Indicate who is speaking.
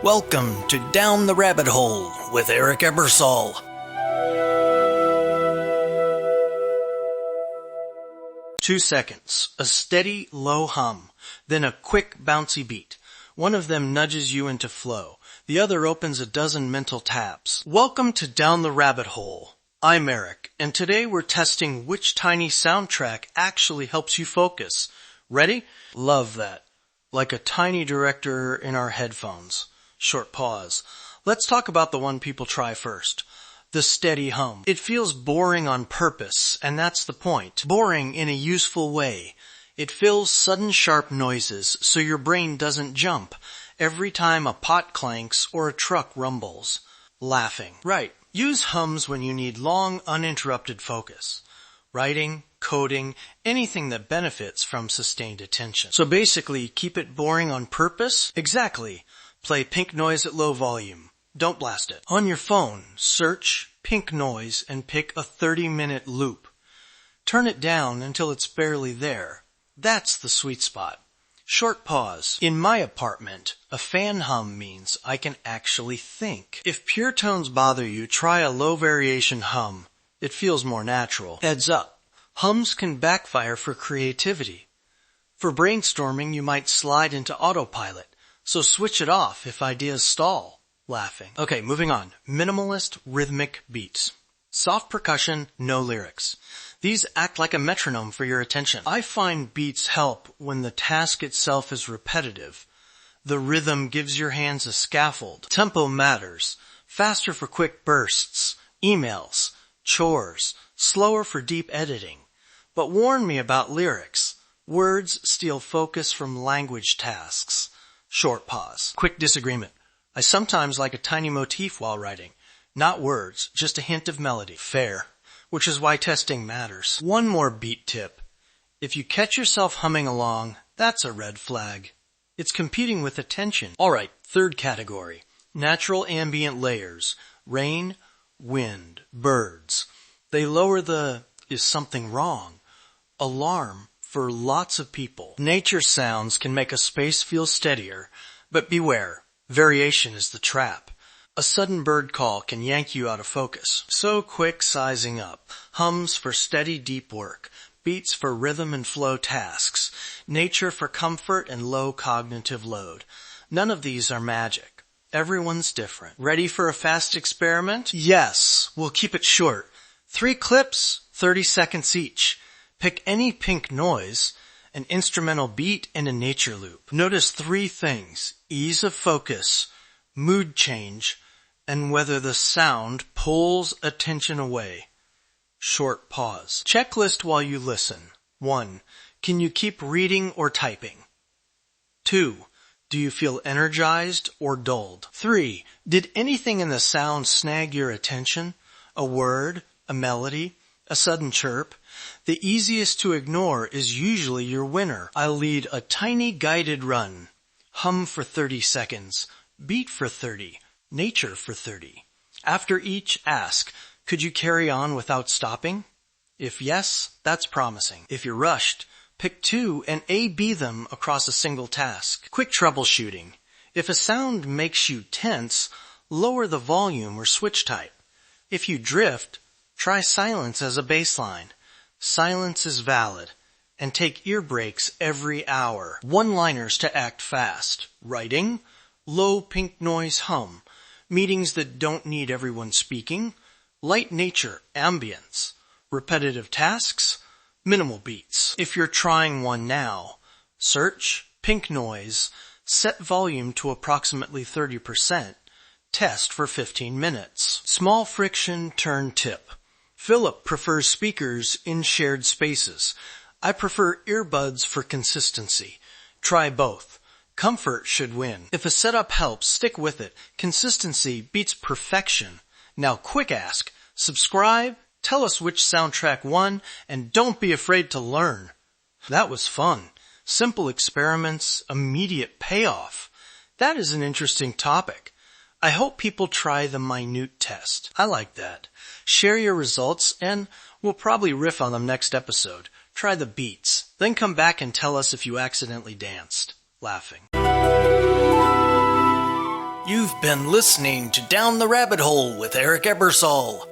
Speaker 1: Welcome to Down the Rabbit Hole with Eric Ebersol. Two seconds, a steady, low hum, then a quick, bouncy beat. One of them nudges you into flow. The other opens a dozen mental tabs. Welcome to Down the Rabbit Hole. I'm Eric, and today we're testing which tiny soundtrack actually helps you focus. Ready? Love that. Like a tiny director in our headphones. Short pause. Let's talk about the one people try first. The steady hum. It feels boring on purpose, and that's the point. Boring in a useful way. It fills sudden sharp noises so your brain doesn't jump every time a pot clanks or a truck rumbles. Laughing. Right. Use hums when you need long, uninterrupted focus. Writing, coding, anything that benefits from sustained attention. So basically, keep it boring on purpose? Exactly. Play pink noise at low volume. Don't blast it. On your phone, search pink noise and pick a 30-minute loop. Turn it down until it's barely there. That's the sweet spot. Short pause. In my apartment, a fan hum means I can actually think. If pure tones bother you, try a low variation hum. It feels more natural. Heads up. Hums can backfire for creativity. For brainstorming, you might slide into autopilot. So switch it off if ideas stall. Laughing. Okay, moving on. Minimalist rhythmic beats. Soft percussion, no lyrics. These act like a metronome for your attention. I find beats help when the task itself is repetitive. The rhythm gives your hands a scaffold. Tempo matters. Faster for quick bursts, emails, chores, slower for deep editing. But warn me about lyrics. Words steal focus from language tasks. Short pause. Quick disagreement. I sometimes like a tiny motif while writing. Not words, just a hint of melody. Fair. Which is why testing matters. One more beat tip. If you catch yourself humming along, that's a red flag. It's competing with attention. Alright, third category. Natural ambient layers. Rain, wind, birds. They lower the "is something wrong?" alarm for lots of people. Nature sounds can make a space feel steadier, but beware, variation is the trap. A sudden bird call can yank you out of focus. So quick sizing up. Hums for steady deep work. Beats for rhythm and flow tasks. Nature for comfort and low cognitive load. None of these are magic. Everyone's different. Ready for a fast experiment? Yes, we'll keep it short. 3 clips, 30 seconds each. Pick any pink noise, an instrumental beat, and a nature loop. Notice 3 things: ease of focus, mood change, and whether the sound pulls attention away. Short pause. Checklist while you listen. 1. Can you keep reading or typing? 2. Do you feel energized or dulled? 3. Did anything in the sound snag your attention? A word, a melody, a sudden chirp? The easiest to ignore is usually your winner. I'll lead a tiny guided run. Hum for 30 seconds. Beat for 30. Nature for 30. After each, ask, could you carry on without stopping? If yes, that's promising. If you're rushed, pick 2 and A-B them across a single task. Quick troubleshooting. If a sound makes you tense, lower the volume or switch type. If you drift, try silence as a baseline. Silence is valid, and take ear breaks every hour. One-liners to act fast. Writing, low pink noise hum. Meetings that don't need everyone speaking. Light nature, ambience. Repetitive tasks, minimal beats. If you're trying one now, search, pink noise, set volume to approximately 30%. Test for 15 minutes. Small friction turn tip. Philip prefers speakers in shared spaces. I prefer earbuds for consistency. Try both. Comfort should win. If a setup helps, stick with it. Consistency beats perfection. Now quick ask, subscribe, tell us which soundtrack won, and don't be afraid to learn. That was fun. Simple experiments, immediate payoff. That is an interesting topic. I hope people try the minute test. I like that. Share your results, and we'll probably riff on them next episode. Try the beats. Then come back and tell us if you accidentally danced. Laughing. You You've been listening to Down the Rabbit Hole with Eric Ebersol.